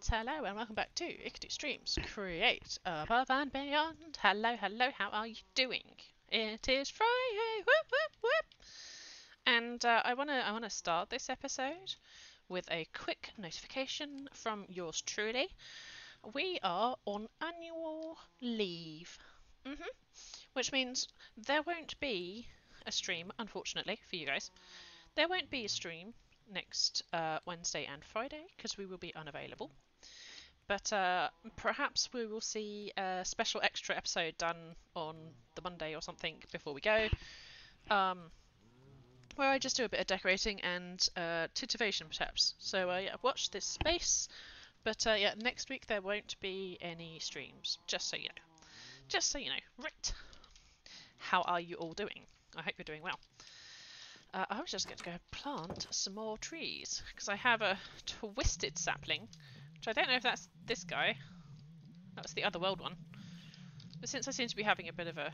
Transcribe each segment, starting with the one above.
hello, and welcome back to Ickity Streams. Create above and beyond. Hello, hello, how are you doing? It is Friday, whoop, whoop, whoop. And I wanna start this episode with a quick notification from yours truly. We are on annual leave, which means there won't be a stream, unfortunately for you guys. There won't be a stream next Wednesday and Friday because we will be unavailable. But perhaps we will see a special extra episode done on the Monday or something before we go, where I just do a bit of decorating and titivation perhaps. So yeah, watch this space. But yeah, next week there won't be any streams, just so you know. Just so you know. Right. How are you all doing? I hope you're doing well. I was just going to go plant some more trees, because I have a twisted sapling, which I don't know if that's this guy. That's the other world one. But since I seem to be having a bit of a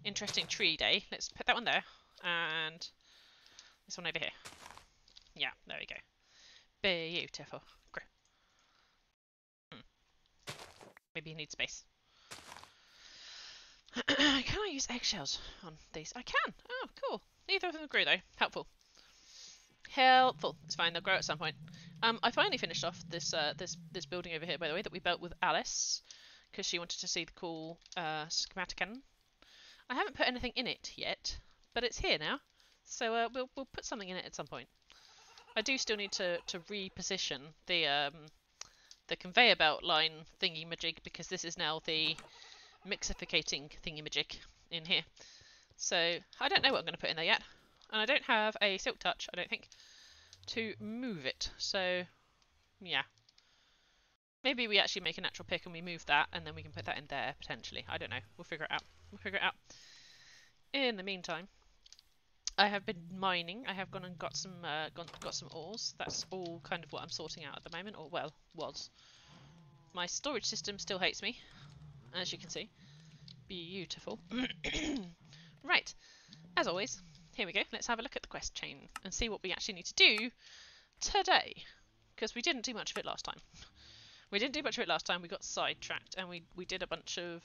interesting tree day, let's put that one there, and this one over here. Yeah, there we go. Beautiful. Great. Maybe you need space. Can I use eggshells on these? I can! Oh, cool. Neither of them grew though. Helpful. Helpful. It's fine, they'll grow at some point. I finally finished off this this building over here, by the way, that we built with Alice, because she wanted to see the cool schematicon. I haven't put anything in it yet, but it's here now, so we'll put something in it at some point. I do still need to reposition the conveyor belt line thingy-majig, because this is now the mixificating thingy-majig in here. So I don't know what I'm going to put in there yet, and I don't have a silk touch, I don't think, to move it. So yeah, maybe we actually make a natural pick and we move that, and then we can put that in there potentially. I don't know. We'll figure it out. We'll figure it out. In the meantime, I have been mining. I have gone and got some ores. That's all kind of what I'm sorting out at the moment, or well, was. My storage system still hates me, as you can see. Beautiful. Right, as always, here we go. Let's have a look at the quest chain and see what we actually need to do today, because we didn't do much of it last time. We got sidetracked, and we did a bunch of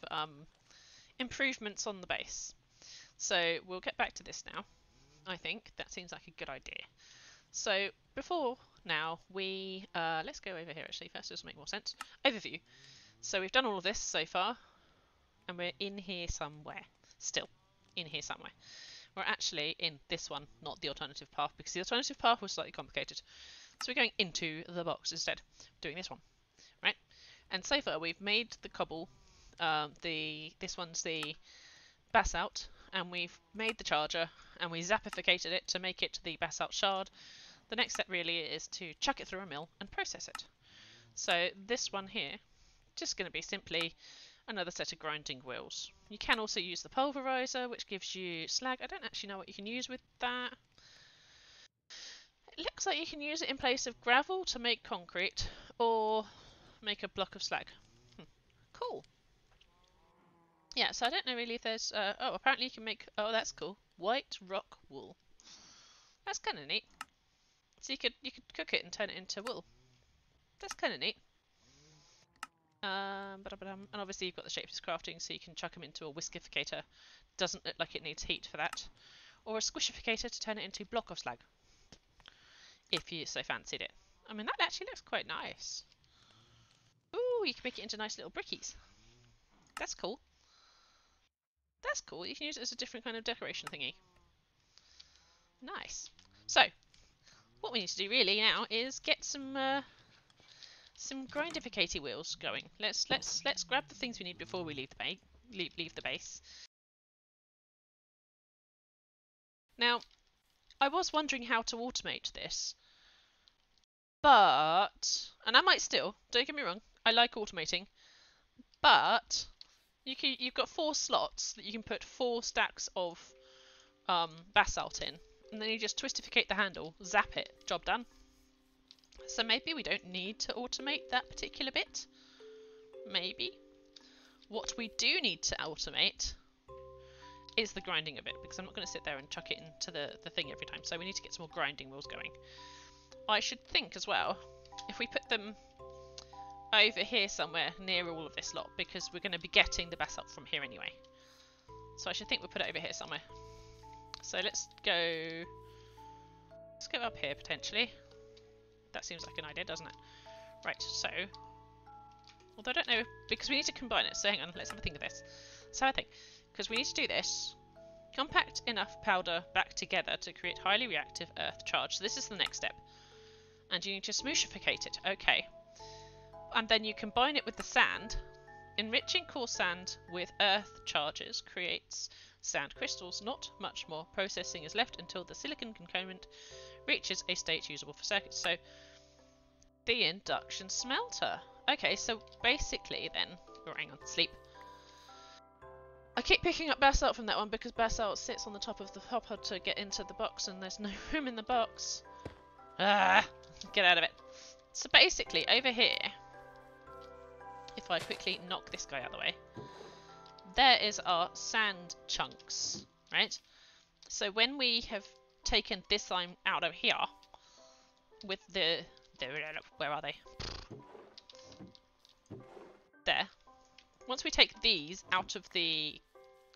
improvements on the base. So we'll get back to this now. I think that seems like a good idea. So before now, we let's go over here actually first, just to make more sense. Overview. So we've done all of this so far, and we're in here somewhere. Still in here somewhere. We're actually in this one, not the alternative path, because the alternative path was slightly complicated. So we're going into the box instead, doing this one, right? And so far we've made the cobble, this one's the basalt, and we've made the charger, and we zappificated it to make it the basalt shard. The next step really is to chuck it through a mill and process it. So this one here, just going to be simply another set of grinding wheels. You can also use the pulverizer, which gives you slag. I don't actually know what you can use with that. It looks like you can use it in place of gravel to make concrete, or make a block of slag. Cool. Yeah, so I don't know really if there's... oh, apparently you can make... Oh, that's cool. White rock wool. That's kind of neat. So you could cook it and turn it into wool. That's kind of neat. And obviously you've got the shapeless crafting, so you can chuck them into a whiskificator. Doesn't look like it needs heat for that. Or a squishificator to turn it into a block of slag, if you so fancied it. I mean, that actually looks quite nice. Ooh, you can make it into nice little brickies. That's cool. That's cool. You can use it as a different kind of decoration thingy. Nice. So, what we need to do really now is get some grindificator wheels going. Let's grab the things we need before we leave the base. Now, I was wondering how to automate this, but, and I might still, don't get me wrong, I like automating, but you've got 4 slots that you can put 4 stacks of basalt in, and then you just twistificate the handle, zap it, job done. So maybe we don't need to automate that particular bit. Maybe. What we do need to automate is the grinding of it, because I'm not going to sit there and chuck it into the thing every time. So we need to get some more grinding wheels going. I should think as well, if we put them over here somewhere near all of this lot because we're going to be getting the basalt from here anyway. So I should think we'll put it over here somewhere. So let's go up here potentially. That seems like an idea, doesn't it? Right, so although I don't know, because we need to combine it, so hang on, let's have a think of this. So I think, because we need to do this, compact enough powder back together to create highly reactive earth charge. So this is the next step. And you need to smoochificate it, okay. And then you combine it with the sand. Enriching coarse sand with earth charges creates sand crystals. Not much more processing is left until the silicon component reaches a state usable for circuits. So, the induction smelter. Okay, so basically then, oh, hang on, sleep. I keep picking up basalt from that one because basalt sits on the top of the hopper to get into the box and there's no room in the box. Ah, get out of it. So basically, over here, if I quickly knock this guy out of the way, there is our sand chunks, right? So when we have taken this line out of here, with the where are they? There. Once we take these out of the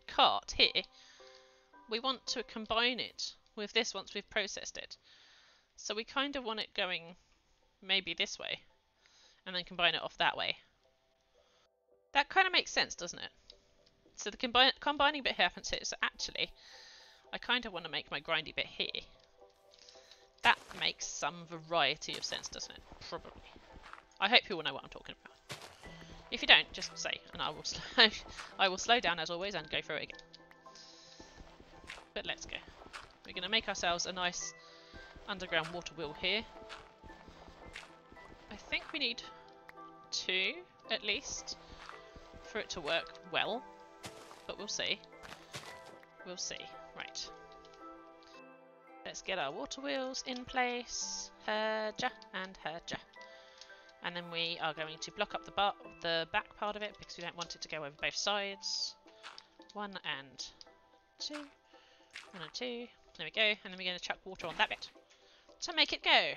cart here, we want to combine it with this once we've processed it. So we kind of want it going maybe this way, and then combine it off that way. That kind of makes sense, doesn't it? So the combining bit here happens here. So actually, I kind of want to make my grindy bit here. That makes some variety of sense, doesn't it? Probably. I hope you all know what I'm talking about. If you don't, just say, and I will slow down as always and go through it again. But let's go. We're going to make ourselves a nice underground water wheel here. I think we need 2 at least for it to work well, but we'll see. We'll see. Right. Let's get our water wheels in place. Herja and herja. And then we are going to block up the back part of it because we don't want it to go over both sides. 1 and 2. 1 and 2. There we go. And then we're going to chuck water on that bit to make it go.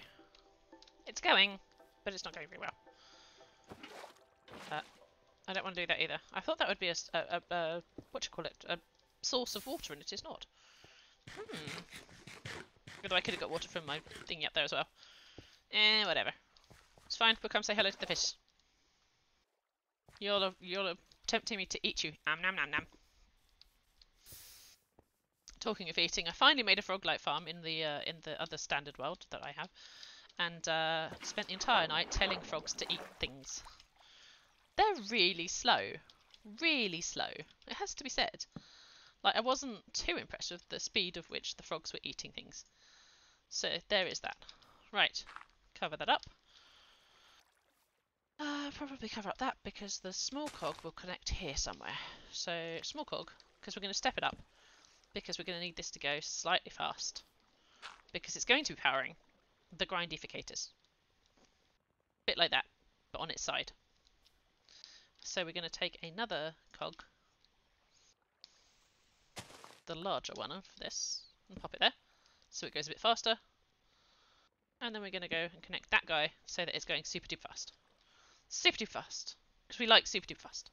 It's going, but it's not going very well. I don't want to do that either. I thought that would be a what do you call it? A source of water, and it is not. Although I could have got water from my thingy up there as well. Whatever. It's fine. We'll come say hello to the fish. You're tempting me to eat you. Nom nom nom. Talking of eating, I finally made a frog-like farm in the other standard world that I have, and spent the entire night telling frogs to eat things. They're really slow. Really slow. It has to be said. Like, I wasn't too impressed with the speed of which the frogs were eating things. So, there is that. Right. Cover that up. Probably cover up that because the small cog will connect here somewhere. So, small cog, because we're going to step it up. Because we're going to need this to go slightly fast. Because it's going to be powering the grindificators. Bit like that, but on its side. So we're going to take another cog, the larger one of this, and pop it there, so it goes a bit faster. And then we're going to go and connect that guy so that it's going super duper fast. Super duper fast, because we like super duper fast.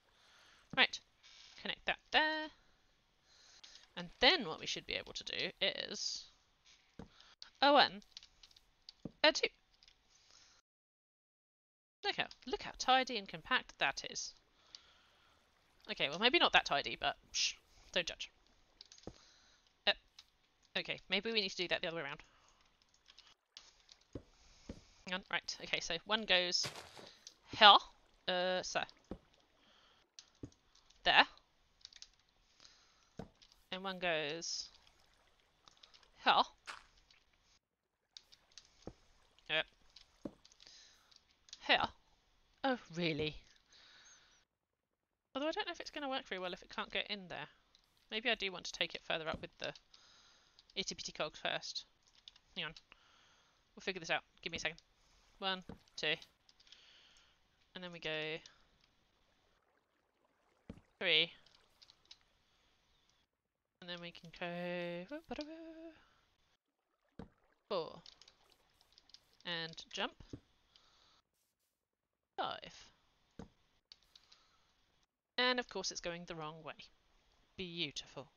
Right, connect that there. And then what we should be able to do is a 1, a 2. Look how tidy and compact that is. Okay, well maybe not that tidy, but shh, don't judge. Okay, maybe we need to do that the other way around. Hang on, right, okay, so 1 goes here, so there. And 1 goes here. Yep. Here. Oh, really? Although I don't know if it's going to work very well if it can't get in there. Maybe I do want to take it further up with the itty bitty cogs first. Hang on. We'll figure this out. Give me a second. 1, 2. And then we go 3. And then we can go 4. And jump. 5. And of course it's going the wrong way. Beautiful.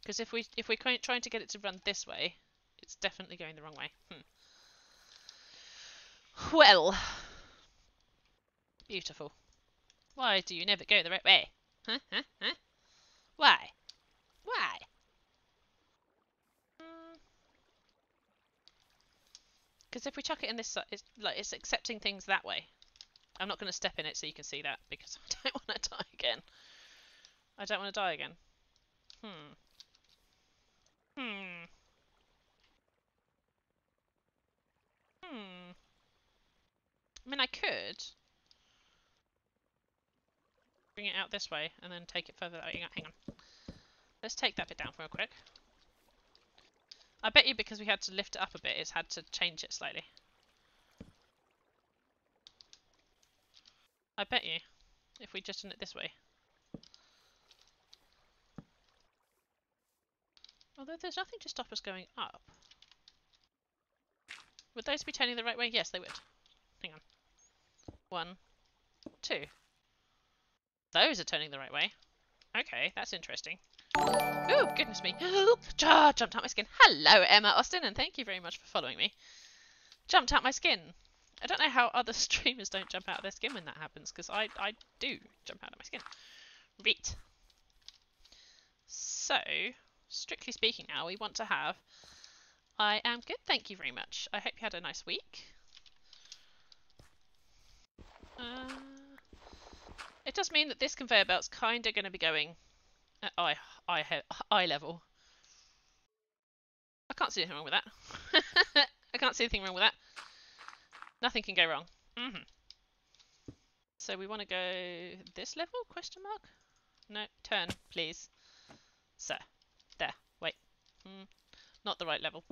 Because if we're trying to get it to run this way, it's definitely going the wrong way. Well, beautiful. Why do you never go the right way? Huh? Huh? Huh? Why? Why? Because if we chuck it in this side, it's accepting things that way. I'm not going to step in it so you can see that because I don't want to die again. I don't want to die again. Hmm. I mean, I could bring it out this way and then take it further. Hang on. Let's take that bit down real quick. I bet you because we had to lift it up a bit, it's had to change it slightly. I bet you, if we just done it this way. Although there's nothing to stop us going up. Would those be turning the right way? Yes, they would. Hang on. 1, 2. Those are turning the right way. Okay, that's interesting. Oh, goodness me. Jumped out my skin. Hello, Emma Austin, and thank you very much for following me. Jumped out my skin. I don't know how other streamers don't jump out of their skin when that happens, because I do jump out of my skin. Right. So, strictly speaking now, we want to have... I am good, thank you very much. I hope you had a nice week. It does mean that this conveyor belt's kind of going to be going at eye level. I can't see anything wrong with that. I can't see anything wrong with that. Nothing can go wrong. So we want to go this level? Question mark? No, turn, please. So, there. Wait. Not the right level.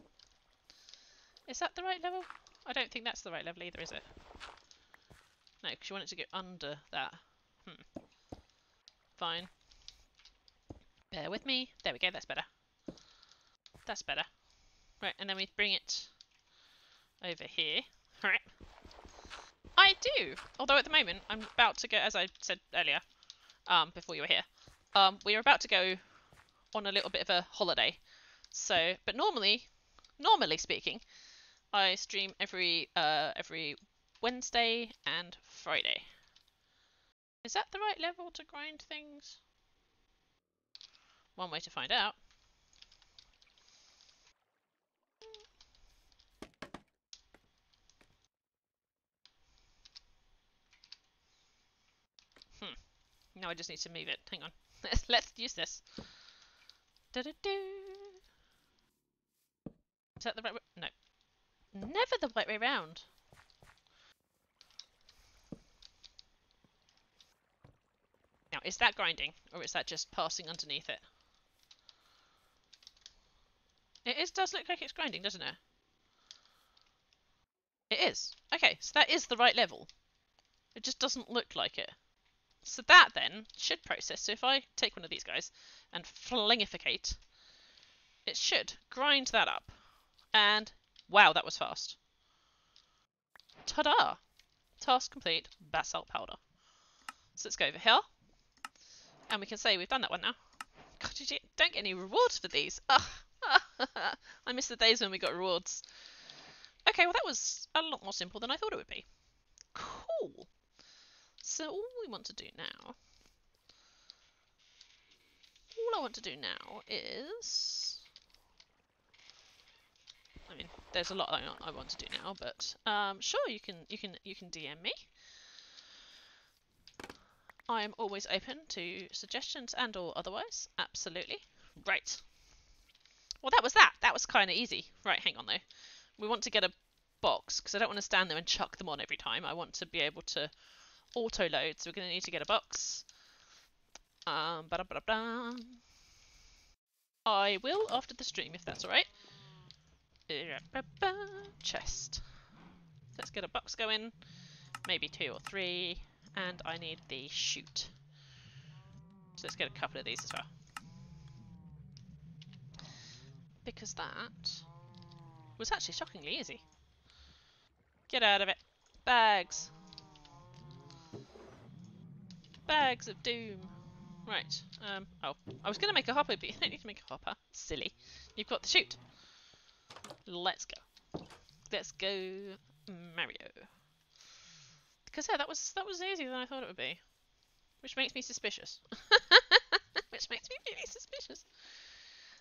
Is that the right level? I don't think that's the right level either, is it? No, because you want it to go under that. Fine. Bear with me. There we go, that's better. That's better. Right, and then we bring it over here. Alright. I do! Although at the moment, I'm about to go, as I said earlier, before you were here, we are about to go on a little bit of a holiday. So, but normally speaking, I stream every Wednesday and Friday. Is that the right level to grind things? One way to find out. Now I just need to move it. Hang on. Let's use this. Do-do-do. Is that the right way? No. Never the right way round. Now, is that grinding? Or is that just passing underneath it? Does look like it's grinding, doesn't it? It is. Okay, so that is the right level. It just doesn't look like it. So that then should process. So if I take one of these guys and flingificate, it should grind that up. And wow, that was fast. Ta-da! Task complete, basalt powder. So let's go over here. And we can say we've done that one now. God, you don't get any rewards for these. Ugh. I miss the days when we got rewards. Okay, well that was a lot more simple than I thought it would be. Cool. So all we want to do now... All I want to do now is... I mean, there's a lot I want to do now, but sure, you can DM me. I am always open to suggestions and or otherwise. Absolutely. Right. Well, that was that. That was kind of easy. Right, hang on though. We want to get a box because I don't want to stand there and chuck them on every time. I want to be able to auto load, so we're going to need to get a box. Ba-da-ba-da-ba. I will after the stream if that's alright. Chest. Let's get a box going. Maybe 2 or 3. And I need the chute. So let's get a couple of these as well. Because that was actually shockingly easy. Get out of it. Bags. Bags of doom. Right. Oh, I was going to make a hopper, but you don't need to make a hopper. Silly. You've got the chute. Let's go. Let's go, Mario. Because yeah, that was easier than I thought it would be, which makes me suspicious. Which makes me really suspicious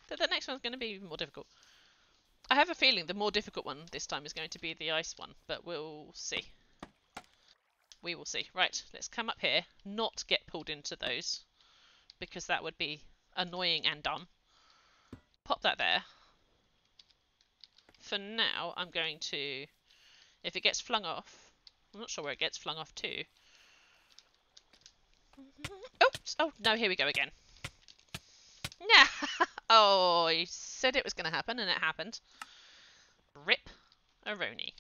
that the next one's going to be more difficult. I have a feeling the more difficult one this time is going to be the ice one, but we'll see. We will see. Right, let's come up here, not get pulled into those, because that would be annoying and dumb. Pop that there. For now, I'm going to, if it gets flung off, I'm not sure where it gets flung off to. Oops! Oh, no, here we go again. Yeah. Oh, you said it was going to happen, and it happened. Rip a Roni.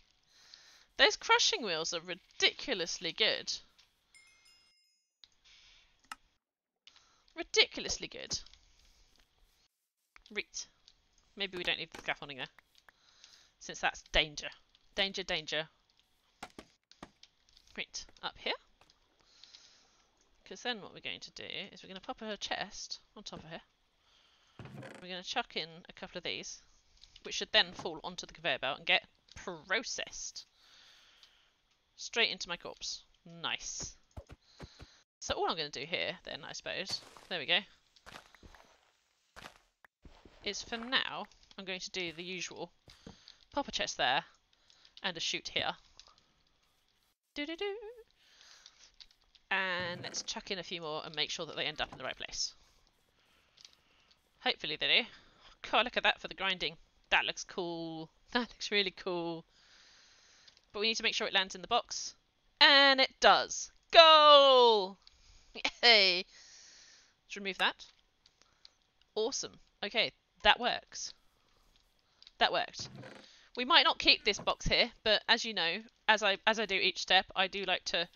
Those crushing wheels are ridiculously good. Ridiculously good. Right. Maybe we don't need the scaffolding there. Since that's danger. Danger, danger. Right. Up here. Because then what we're going to do is we're going to pop her chest on top of here. We're going to chuck in a couple of these, which should then fall onto the conveyor belt and get processed. Straight into my corpse. Nice. So all I'm going to do here, then, I suppose, there we go, is for now, I'm going to do the usual. Pop a chest there, and a chute here. Do-do-do. And let's chuck in a few more and make sure that they end up in the right place. Hopefully they do. God, look at that for the grinding. That looks cool. That looks really cool. But we need to make sure it lands in the box. And it does. Goal! Yay! Let's remove that. Awesome. Okay, that works. That worked. We might not keep this box here, but as you know, as I do each step, I do like to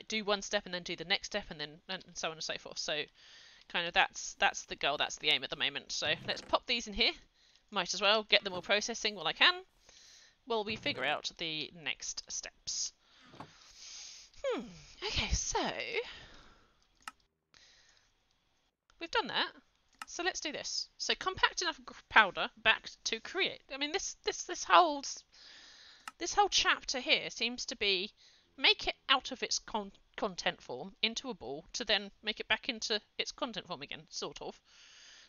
do one step and then do the next step and so on and so forth. So kind of that's the goal, that's the aim at the moment. So let's pop these in here. Might as well get them all processing while I can, while we figure out the next steps. Okay, so we've done that. So let's do this. So compact enough powder back to create. I mean, this whole chapter here seems to be make it out of its content form into a ball to then make it back into its content form again, sort of.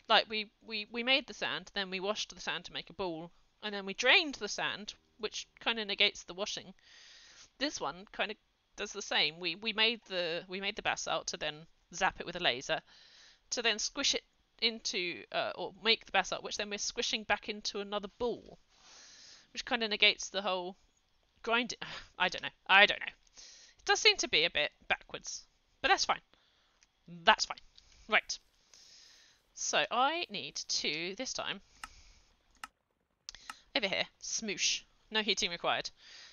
Like we made the sand, then we washed the sand to make a ball, and then we drained the sand, which kind of negates the washing. This one kind of does the same. We made the basalt to then zap it with a laser, to then squish it into or make the basalt, which then we're squishing back into another ball, which kind of negates the whole grind. I don't know. It does seem to be a bit backwards, but that's fine. That's fine. Right. So I need to, this time, over here, smoosh. No heating required.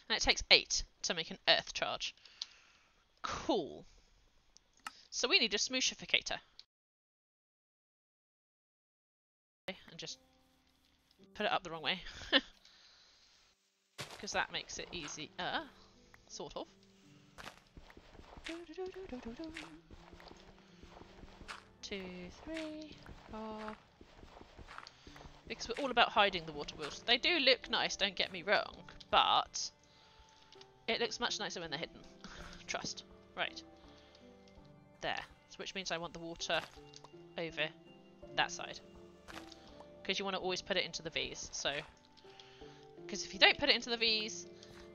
And it takes 8 to make an earth charge. Cool. So we need a smooshificator. And just put it up the wrong way. Because that makes it easier, sort of. 2, 3, 4. Because we're all about hiding the water wheels. They do look nice, don't get me wrong, but it looks much nicer when they're hidden. Trust. Right. There. So which means I want the water over that side. Because you want to always put it into the V's. So, because if you don't put it into the V's,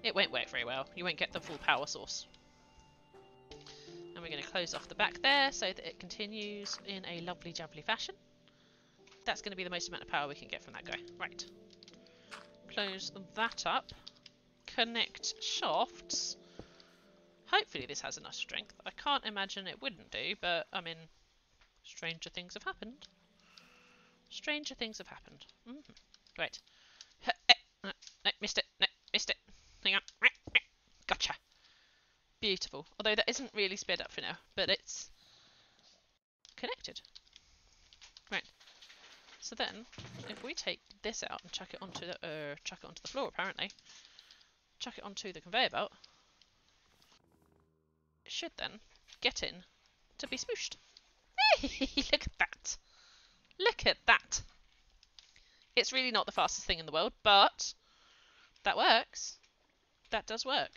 it won't work very well. You won't get the full power source. And we're going to close off the back there so that it continues in a lovely jubbly fashion. That's going to be the most amount of power we can get from that guy. Right. Close that up. Connect shafts. Hopefully this has enough strength. I can't imagine it wouldn't do, but I mean, stranger things have happened. Stranger things have happened. Right. No, missed it. No, missed it. Hang on. Gotcha. Beautiful. Although that isn't really sped up for now, but it's connected. Right. So then, if we take this out and chuck it onto the floor, apparently, chuck it onto the conveyor belt, it should then get in to be smooshed. Hey, look at that. Look at that. It's really not the fastest thing in the world, but that works. That does work.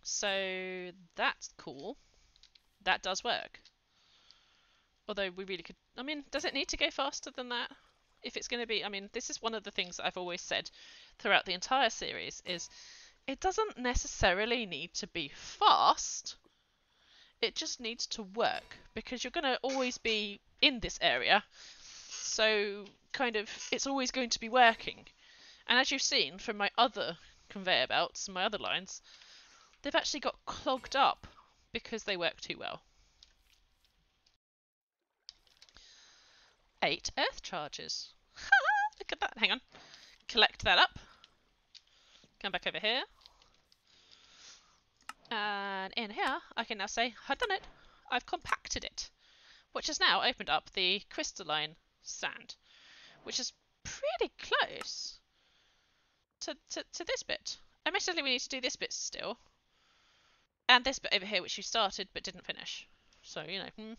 So that's cool. That does work. Although we really could... I mean, does it need to go faster than that? If it's going to be... I mean, this is one of the things that I've always said throughout the entire series is it doesn't necessarily need to be fast. It just needs to work because you're going to always be in this area. So, kind of, it's always going to be working. And as you've seen from my other conveyor belts and my other lines, they've actually got clogged up because they work too well. 8 earth charges. Look at that. Hang on. Collect that up. Come back over here. And in here, I can now say, I've done it. I've compacted it. Which has now opened up the crystalline sand. Which is pretty close to this bit. Admittedly, we need to do this bit still. And this bit over here, which you started but didn't finish. So, you know.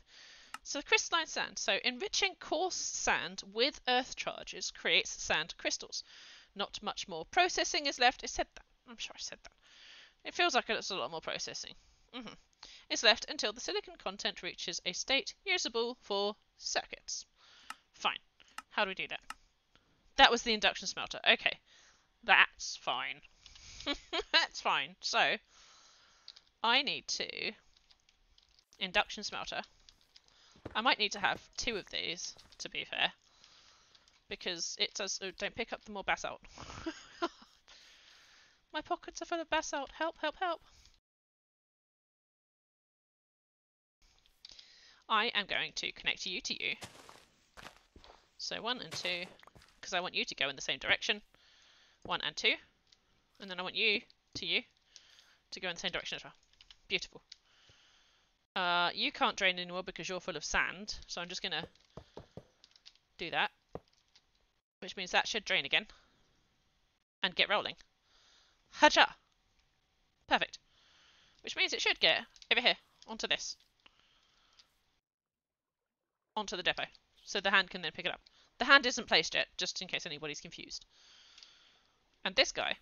So crystalline sand. So enriching coarse sand with earth charges creates sand crystals. Not much more processing is left. I said that. I'm sure I said that. It feels like it's a lot more processing. It's left until the silicon content reaches a state usable for circuits. Fine. How do we do that? That was the induction smelter. Okay. That's fine. That's fine. So I need to induction smelter. I might need to have 2 of these, to be fair, because it does. Oh, don't pick up the more basalt. My pockets are full of basalt. Help, help, help. I am going to connect you to you. So 1 and 2, because I want you to go in the same direction. 1 and 2. And then I want you to go in the same direction as well. Beautiful. You can't drain anymore because you're full of sand, so I'm just going to do that. Which means that should drain again. And get rolling. Haja! Perfect. Which means it should get over here, onto this. Onto the depot. So the hand can then pick it up. The hand isn't placed yet, just in case anybody's confused. And this guy,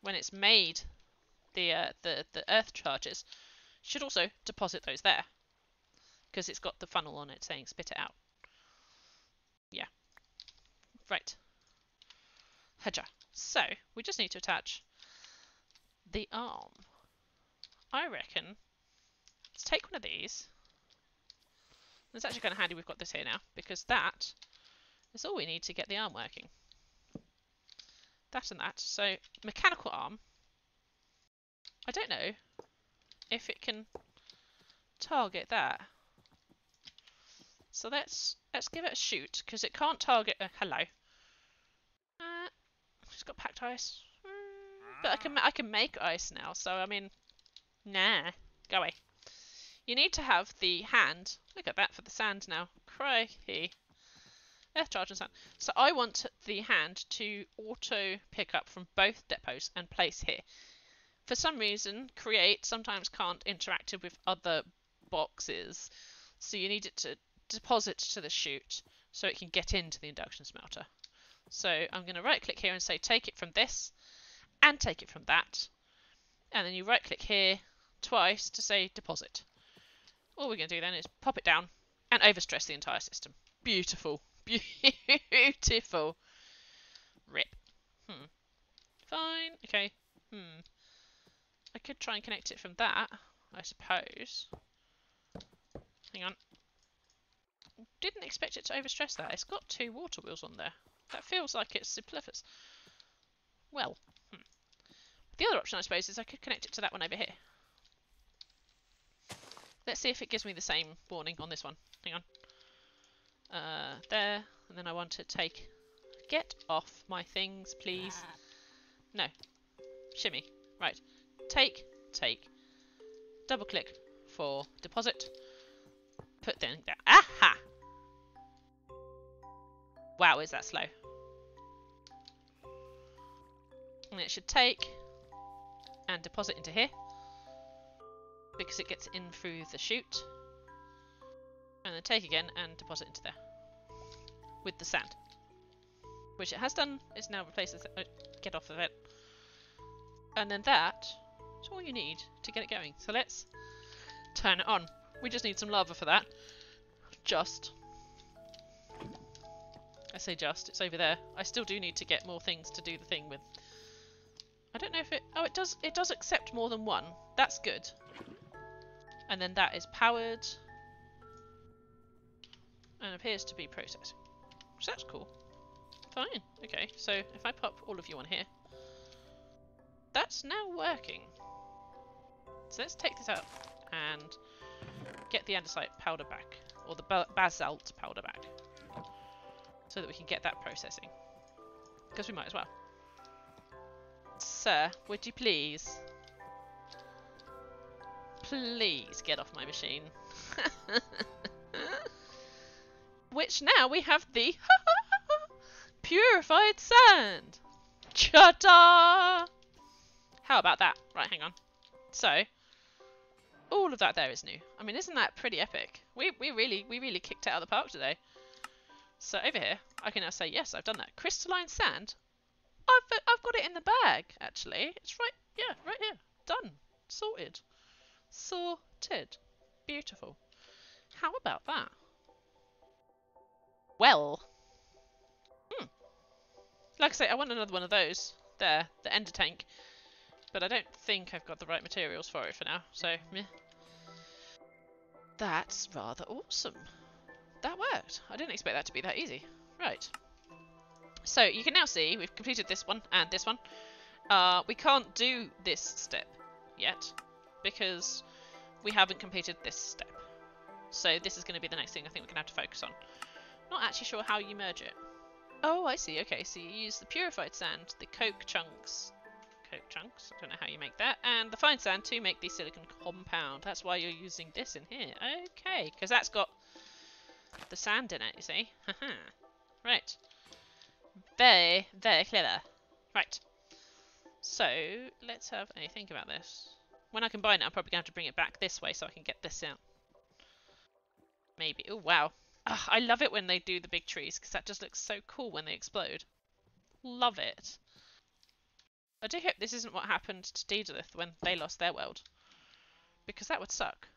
when it's made the earth charges, should also deposit those there. Because it's got the funnel on it saying spit it out. Yeah. Right. Haja. So, we just need to attach the arm. I reckon, let's take one of these. It's actually kind of handy we've got this here now, because that is all we need to get the arm working. That and that. So, mechanical arm. I don't know if it can target that. So let's give it a shoot, because it can't target... hello. It's got packed ice. But I can make ice now, so I mean... Nah. Go away. You need to have the hand... Look at that for the sand now. Crikey. Earth charge and sand. So I want the hand to auto pick up from both depots and place here. For some reason, Create sometimes can't interact with other boxes. So you need it to deposit to the chute so it can get into the induction smelter. So I'm going to right click here and say take it from this and take it from that. And then you right click here twice to say deposit. All we're going to do then is pop it down and overstress the entire system. Beautiful. Beautiful. Rip. Fine. Okay. I could try and connect it from that, I suppose. Hang on. Didn't expect it to overstress that. It's got 2 water wheels on there. That feels like it's superfluous. Well, the other option, I suppose, is I could connect it to that one over here. Let's see if it gives me the same warning on this one. Hang on. There. And then I want to take... Get off my things, please. No. Shimmy. Right. Take. Double click for deposit. Put thing down. Aha! Wow, is that slow? And it should take and deposit into here. because it gets in through the chute. And then take again and deposit into there. With the sand. Which it has done. It's now replaced with... get off of it. And then that is all you need to get it going. So let's turn it on. We just need some lava for that. Just. I say just, it's over there. I still do need to get more things to do the thing with. I don't know if it... oh, it does accept more than one. That's good. And then that is powered. And appears to be processing. So that's cool. Fine. Okay, so if I pop all of you on here. That's now working. So let's take this out and get the andesite powder back. Or the basalt powder back. So that we can get that processing. Because we might as well. Sir, would you please? Please get off my machine. Which now we have the purified sand. Cha-ta! How about that? Right, hang on. So, all of that there is new. I mean, isn't that pretty epic? We really kicked it out of the park today. So over here, I can now say, yes, I've done that. Crystalline sand. I've got it in the bag, actually. It's right, yeah, right here. Done. Sorted. Sorted. Beautiful. How about that? Well. Like I say, I want another one of those. There, the ender tank. But I don't think I've got the right materials for it for now, so meh. That's rather awesome. That worked. I didn't expect that to be that easy. Right. So you can now see we've completed this one and this one. We can't do this step yet because we haven't completed this step. So this is going to be the next thing I think we're going to have to focus on. Not actually sure how you merge it. Oh, I see. Okay, so you use the purified sand, the coke chunks. Coke chunks, I don't know how you make that. And the fine sand to make the silicon compound. That's why you're using this in here. Okay, because that's got the sand in it, you see. Haha. Right. Very, very clever. Right. So, let's have a think about this. When I combine it, I'm probably going to have to bring it back this way so I can get this out. Maybe. Oh, wow. Ugh, I love it when they do the big trees, because that just looks so cool when they explode. Love it. I do hope this isn't what happened to Daedalus when they lost their world. Because that would suck.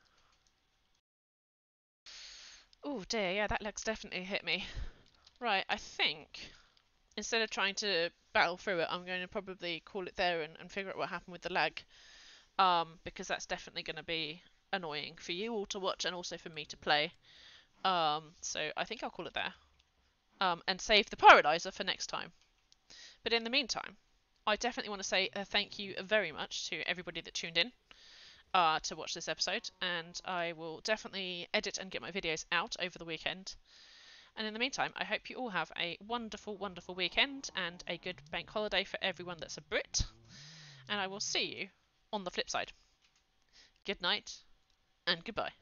Oh dear, yeah, that looks definitely hit me. Right, I think instead of trying to battle through it, I'm going to probably call it there and figure out what happened with the lag. Because that's definitely going to be annoying for you all to watch and also for me to play. So I think I'll call it there. And save the pyrolyzer for next time. But in the meantime, I definitely want to say thank you very much to everybody that tuned in to watch this episode. And I will definitely edit and get my videos out over the weekend. And in the meantime, I hope you all have a wonderful, wonderful weekend and a good bank holiday for everyone that's a Brit. And I will see you on the flip side. Good night and goodbye.